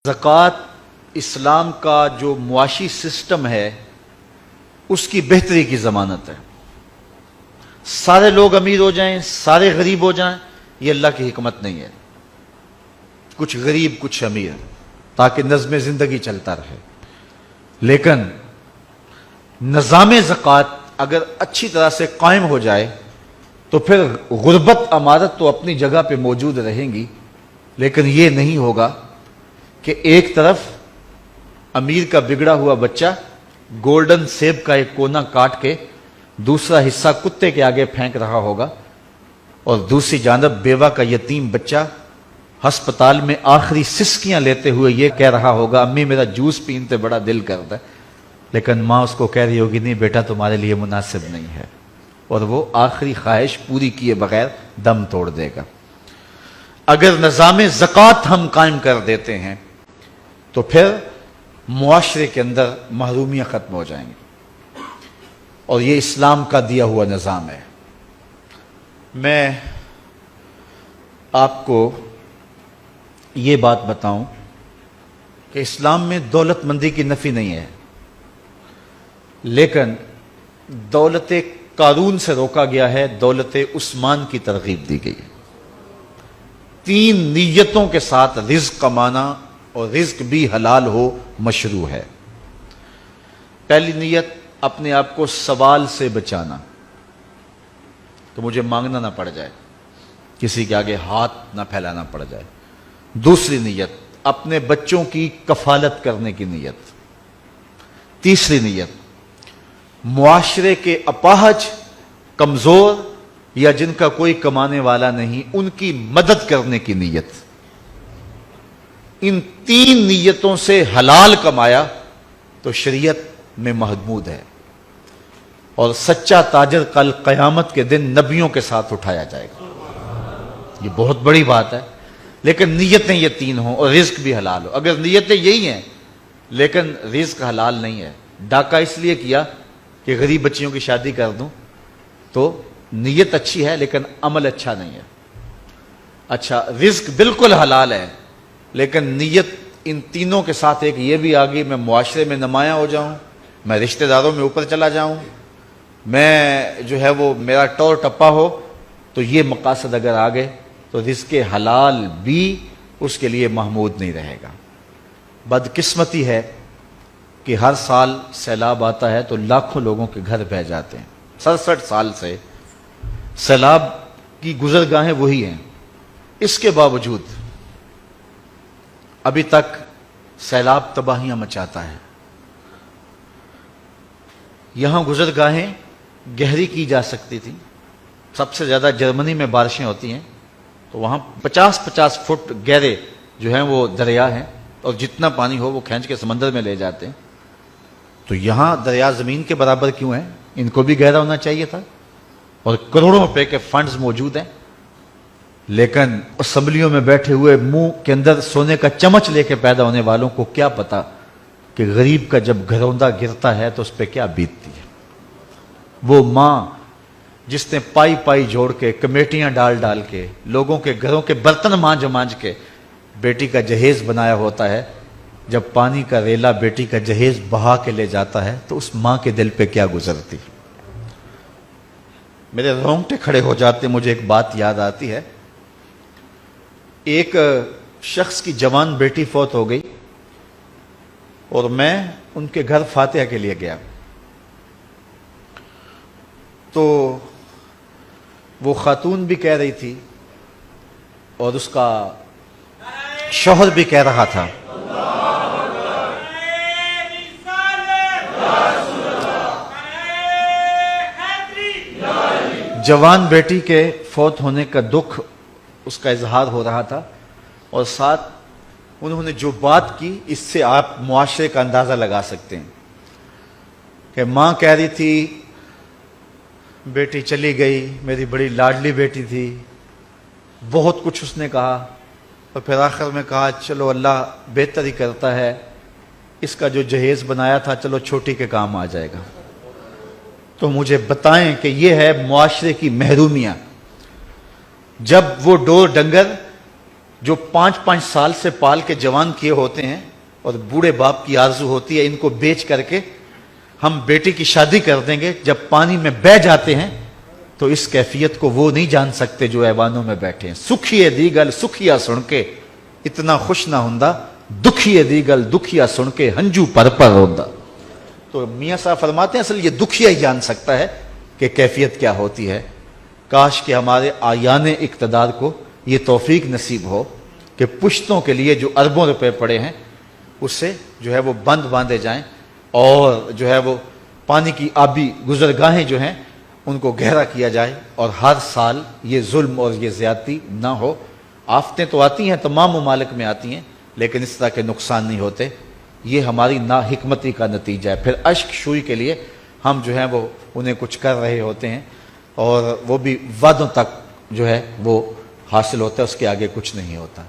زکوٰۃ اسلام کا جو معاشی سسٹم ہے اس کی بہتری کی ضمانت ہے۔ سارے لوگ امیر ہو جائیں، سارے غریب ہو جائیں، یہ اللہ کی حکمت نہیں ہے۔ کچھ غریب کچھ امیر، تاکہ نظم زندگی چلتا رہے۔ لیکن نظام زکوٰۃ اگر اچھی طرح سے قائم ہو جائے تو پھر غربت امارت تو اپنی جگہ پہ موجود رہیں گی، لیکن یہ نہیں ہوگا کہ ایک طرف امیر کا بگڑا ہوا بچہ گولڈن سیب کا ایک کونا کاٹ کے دوسرا حصہ کتے کے آگے پھینک رہا ہوگا، اور دوسری جانب بیوہ کا یتیم بچہ ہسپتال میں آخری سسکیاں لیتے ہوئے یہ کہہ رہا ہوگا، امی میرا جوس پینتے بڑا دل کرتا ہے، لیکن ماں اس کو کہہ رہی ہوگی نہیں بیٹا تمہارے لیے مناسب نہیں ہے، اور وہ آخری خواہش پوری کیے بغیر دم توڑ دے گا۔ اگر نظام زکوٰۃ ہم قائم کر دیتے ہیں تو پھر معاشرے کے اندر محرومیاں ختم ہو جائیں گی، اور یہ اسلام کا دیا ہوا نظام ہے۔ میں آپ کو یہ بات بتاؤں کہ اسلام میں دولت مندی کی نفی نہیں ہے، لیکن دولت قارون سے روکا گیا ہے، دولت عثمان کی ترغیب دی گئی ہے۔ 3 نیتوں کے ساتھ رزق کمانا اور رزق بھی حلال ہو مشروع ہے۔ پہلی نیت اپنے آپ کو سوال سے بچانا، کہ مجھے مانگنا نہ پڑ جائے، کسی کے آگے ہاتھ نہ پھیلانا پڑ جائے۔ دوسری نیت اپنے بچوں کی کفالت کرنے کی نیت۔ تیسری نیت معاشرے کے اپاہج، کمزور یا جن کا کوئی کمانے والا نہیں، ان کی مدد کرنے کی نیت۔ ان 3 نیتوں سے حلال کمایا تو شریعت میں محمود ہے، اور سچا تاجر کل قیامت کے دن نبیوں کے ساتھ اٹھایا جائے گا۔ یہ بہت بڑی بات ہے، لیکن نیتیں یہ 3 ہوں اور رزق بھی حلال ہو۔ اگر نیتیں یہی ہیں لیکن رزق حلال نہیں ہے، ڈاکہ اس لیے کیا کہ غریب بچیوں کی شادی کر دوں، تو نیت اچھی ہے لیکن عمل اچھا نہیں ہے۔ اچھا، رزق بالکل حلال ہے لیکن نیت ان تینوں کے ساتھ ایک یہ بھی آگئی، میں معاشرے میں نمایاں ہو جاؤں، میں رشتہ داروں میں اوپر چلا جاؤں، میں جو ہے وہ میرا ٹور ٹپا ہو، تو یہ مقاصد اگر آگے تو رزق حلال بھی اس کے لیے محمود نہیں رہے گا۔ بدقسمتی ہے کہ ہر سال سیلاب آتا ہے تو لاکھوں لوگوں کے گھر بہہ جاتے ہیں۔ 67 سال سے سیلاب کی گزرگاہیں وہی ہیں، اس کے باوجود ابھی تک سیلاب تباہیاں مچاتا ہے۔ یہاں گزرگاہیں گہری کی جا سکتی تھیں، سب سے زیادہ جرمنی میں بارشیں ہوتی ہیں تو وہاں 50-50 فٹ گہرے جو ہیں وہ دریا ہیں، اور جتنا پانی ہو وہ کھینچ کے سمندر میں لے جاتے ہیں۔ تو یہاں دریا زمین کے برابر کیوں ہیں؟ ان کو بھی گہرا ہونا چاہیے تھا، اور کروڑوں روپے کے فنڈز موجود ہیں، لیکن اسمبلیوں میں بیٹھے ہوئے منہ کے اندر سونے کا چمچ لے کے پیدا ہونے والوں کو کیا پتا کہ غریب کا جب گھروندہ گرتا ہے تو اس پہ کیا بیتتی ہے۔ وہ ماں جس نے پائی پائی جوڑ کے، کمیٹیاں ڈال ڈال کے، لوگوں کے گھروں کے برتن مانج مانج کے بیٹی کا جہیز بنایا ہوتا ہے، جب پانی کا ریلا بیٹی کا جہیز بہا کے لے جاتا ہے تو اس ماں کے دل پہ کیا گزرتی۔ میرے رونگٹے کھڑے ہو جاتے، مجھے ایک بات یاد آتی ہے۔ ایک شخص کی جوان بیٹی فوت ہو گئی، اور میں ان کے گھر فاتحہ کے لیے گیا، تو وہ خاتون بھی کہہ رہی تھی اور اس کا شوہر بھی کہہ رہا تھا، جوان بیٹی کے فوت ہونے کا دکھ اس کا اظہار ہو رہا تھا، اور ساتھ انہوں نے جو بات کی اس سے آپ معاشرے کا اندازہ لگا سکتے ہیں کہ ماں کہہ رہی تھی بیٹی چلی گئی، میری بڑی لاڈلی بیٹی تھی، بہت کچھ اس نے کہا، اور پھر آخر میں کہا چلو اللہ بہتر ہی کرتا ہے، اس کا جو جہیز بنایا تھا چلو چھوٹی کے کام آ جائے گا۔ تو مجھے بتائیں کہ یہ ہے معاشرے کی محرومیاں، جب وہ ڈور ڈنگر جو 5-5 سال سے پال کے جوان کیے ہوتے ہیں اور بوڑھے باپ کی آرزو ہوتی ہے ان کو بیچ کر کے ہم بیٹی کی شادی کر دیں گے، جب پانی میں بہ جاتے ہیں تو اس کیفیت کو وہ نہیں جان سکتے جو ایوانوں میں بیٹھے ہیں۔ سکھیے دی گل سکھیا سن کے اتنا خوش نہ ہوندا، دکھیے دی گل دکھیا سن کے ہنجو پر ہوندا۔ تو میاں صاحب فرماتے ہیں اصل یہ دکھیا ہی جان سکتا ہے کہ کیفیت کیا ہوتی ہے۔ کاش کہ ہمارے آیان اقتدار کو یہ توفیق نصیب ہو کہ پشتوں کے لیے جو اربوں روپے پڑے ہیں اس سے جو ہے وہ بند باندھے جائیں، اور جو ہے وہ پانی کی آبی گزرگاہیں جو ہیں ان کو گہرا کیا جائے، اور ہر سال یہ ظلم اور یہ زیادتی نہ ہو۔ آفتیں تو آتی ہیں، تمام ممالک میں آتی ہیں، لیکن اس طرح کے نقصان نہیں ہوتے۔ یہ ہماری ناحکمتی کا نتیجہ ہے۔ پھر اشک شوئی کے لیے ہم جو ہیں وہ انہیں کچھ کر رہے ہوتے ہیں، اور وہ بھی وعدوں تک جو ہے وہ حاصل ہوتا ہے، اس کے آگے کچھ نہیں ہوتا۔